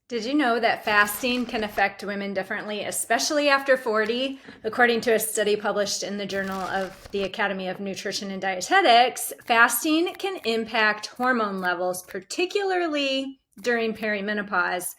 Did you know that fasting can affect women differently, especially after 40? According to a study published in the Journal of the Academy of Nutrition and Dietetics, fasting can impact hormone levels, particularly during perimenopause,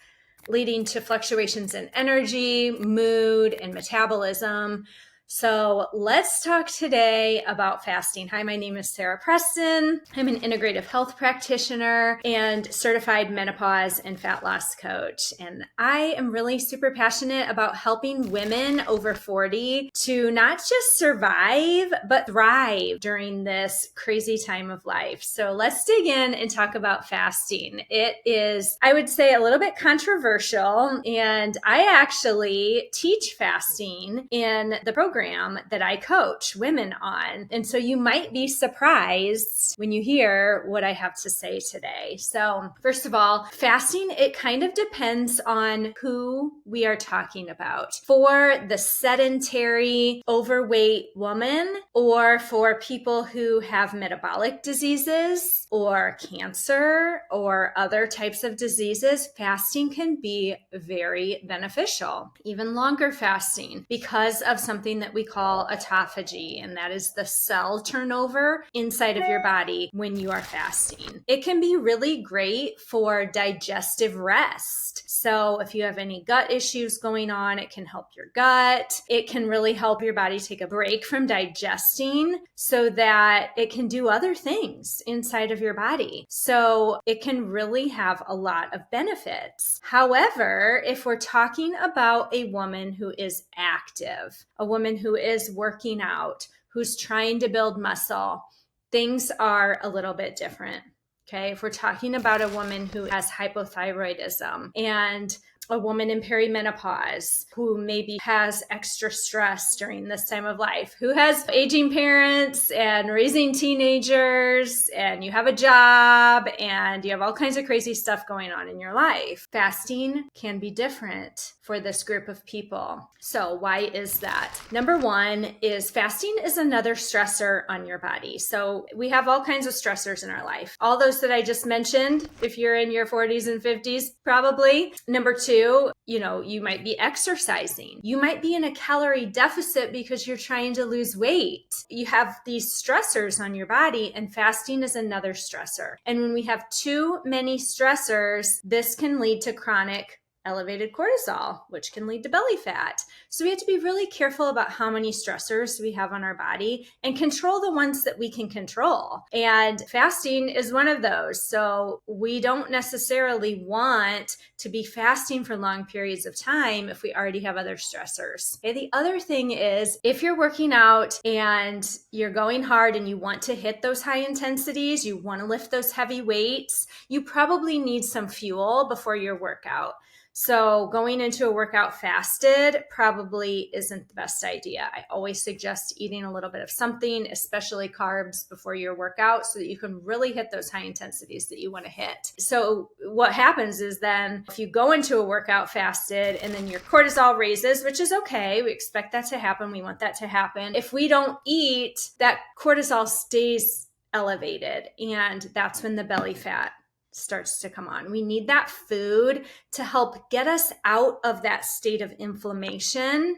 leading to fluctuations in energy, mood, and metabolism. So let's talk today about fasting. Hi, my name is Sara Preston. I'm an integrative health practitioner and certified menopause and fat loss coach. And I am really super passionate about helping women over 40 to not just survive, but thrive during this crazy time of life. So let's dig in and talk about fasting. It is, I would say, a little bit controversial, and I actually teach fasting in the program that I coach women on. And so you might be surprised when you hear what I have to say today. So first of all, fasting, it kind of depends on who we are talking about. For the sedentary, overweight woman, or for people who have metabolic diseases or cancer or other types of diseases, fasting can be very beneficial. Even longer fasting, because of something that we call autophagy, and that is the cell turnover inside of your body when you are fasting. It can be really great for digestive rest. So if you have any gut issues going on, it can help your gut. It can really help your body take a break from digesting so that it can do other things inside of your body. So it can really have a lot of benefits. However, if we're talking about a woman who is active, a woman who is working out, who's trying to build muscle, things are a little bit different. Okay, if we're talking about a woman who has hypothyroidism and a woman in perimenopause who maybe has extra stress during this time of life, who has aging parents and raising teenagers, and you have a job and you have all kinds of crazy stuff going on in your life, fasting can be different for this group of people. So why is that? Number one is fasting is another stressor on your body. So we have all kinds of stressors in our life. All those that I just mentioned, if you're in your 40s and 50s, probably. Number two, you might be exercising. You might be in a calorie deficit because you're trying to lose weight. You have these stressors on your body, and fasting is another stressor. And when we have too many stressors, this can lead to chronic elevated cortisol, which can lead to belly fat. So we have to be really careful about how many stressors we have on our body and control the ones that we can control. And fasting is one of those. So we don't necessarily want to be fasting for long periods of time if we already have other stressors. Okay, the other thing is, if you're working out and you're going hard and you want to hit those high intensities, you want to lift those heavy weights, you probably need some fuel before your workout. So going into a workout fasted probably isn't the best idea. I always suggest eating a little bit of something, especially carbs, before your workout so that you can really hit those high intensities that you want to hit. So what happens is then if you go into a workout fasted and then your cortisol raises, which is okay, we expect that to happen, we want that to happen. If we don't eat, that cortisol stays elevated, and that's when the belly fat starts to come on. We need that food to help get us out of that state of inflammation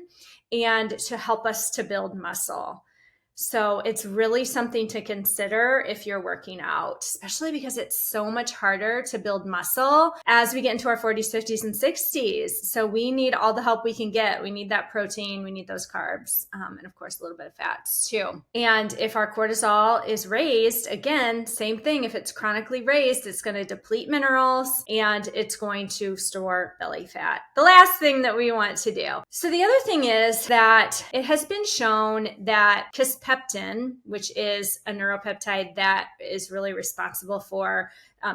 and to help us to build muscle. So it's really something to consider if you're working out, especially because it's so much harder to build muscle as we get into our 40s, 50s, and 60s. So we need all the help we can get. We need that protein, we need those carbs, and of course, a little bit of fats too. And if our cortisol is raised, again, same thing. If it's chronically raised, it's going to deplete minerals and it's going to store belly fat. The last thing that we want to do. So the other thing is that it has been shown that peptin, which is a neuropeptide that is really responsible for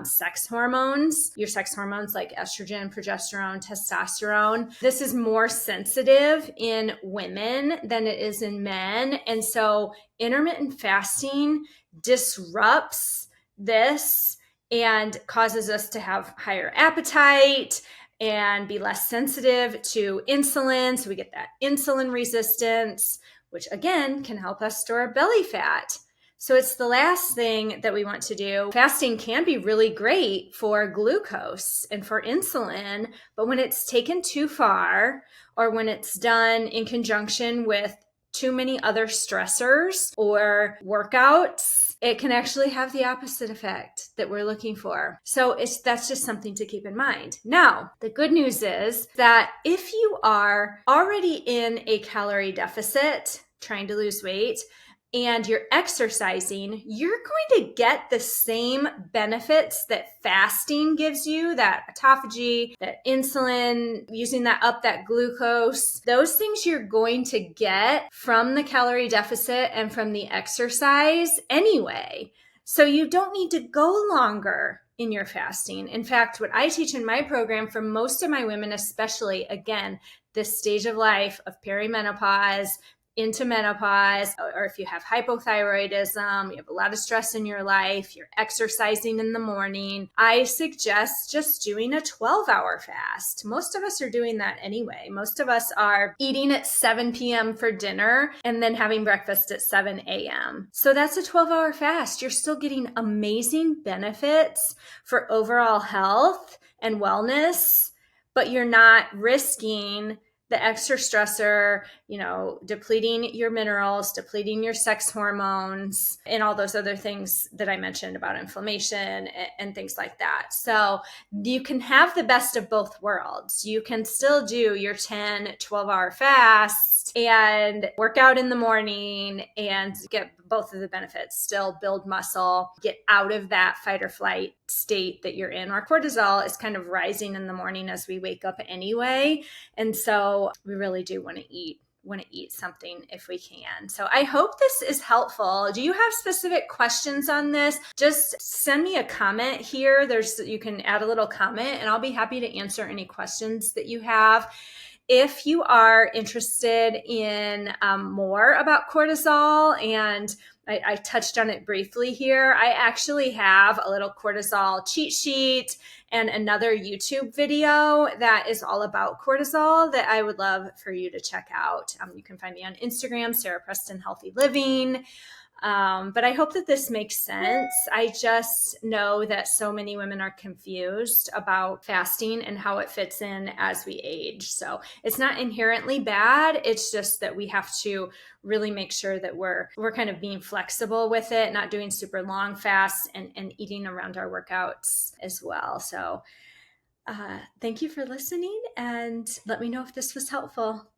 sex hormones, your sex hormones like estrogen, progesterone, testosterone. This is more sensitive in women than it is in men. And so intermittent fasting disrupts this and causes us to have higher appetite and be less sensitive to insulin. So we get that insulin resistance, which again can help us store belly fat. So it's the last thing that we want to do. Fasting can be really great for glucose and for insulin, but when it's taken too far or when it's done in conjunction with too many other stressors or workouts, it can actually have the opposite effect that we're looking for. So that's just something to keep in mind. Now, the good news is that if you are already in a calorie deficit, trying to lose weight, and you're exercising, you're going to get the same benefits that fasting gives you, that autophagy, that insulin, using that up, that glucose, those things you're going to get from the calorie deficit and from the exercise anyway. So you don't need to go longer in your fasting. In fact, what I teach in my program for most of my women, especially, again, this stage of life of perimenopause, into menopause, or if you have hypothyroidism, you have a lot of stress in your life, you're exercising in the morning, I suggest just doing a 12-hour fast. Most of us are doing that anyway. Most of us are eating at 7 p.m. for dinner and then having breakfast at 7 a.m. So that's a 12-hour fast. You're still getting amazing benefits for overall health and wellness, but you're not risking the extra stressor, depleting your minerals, depleting your sex hormones, and all those other things that I mentioned about inflammation and things like that. So you can have the best of both worlds. You can still do your 10, 12-hour fast and work out in the morning and get both of the benefits, still build muscle, get out of that fight or flight state that you're in. Our cortisol is kind of rising in the morning as we wake up anyway. And so we really do want to eat something if we can. So I hope this is helpful. Do you have specific questions on this? Just send me a comment here. You can add a little comment and I'll be happy to answer any questions that you have. If you are interested in more about cortisol, and I touched on it briefly here, I actually have a little cortisol cheat sheet and another YouTube video that is all about cortisol that I would love for you to check out. You can find me on Instagram, Sara Preston Healthy Living. But I hope that this makes sense. I just know that so many women are confused about fasting and how it fits in as we age. So it's not inherently bad. It's just that we have to really make sure that we're kind of being flexible with it, not doing super long fasts and eating around our workouts as well. So thank you for listening and let me know if this was helpful.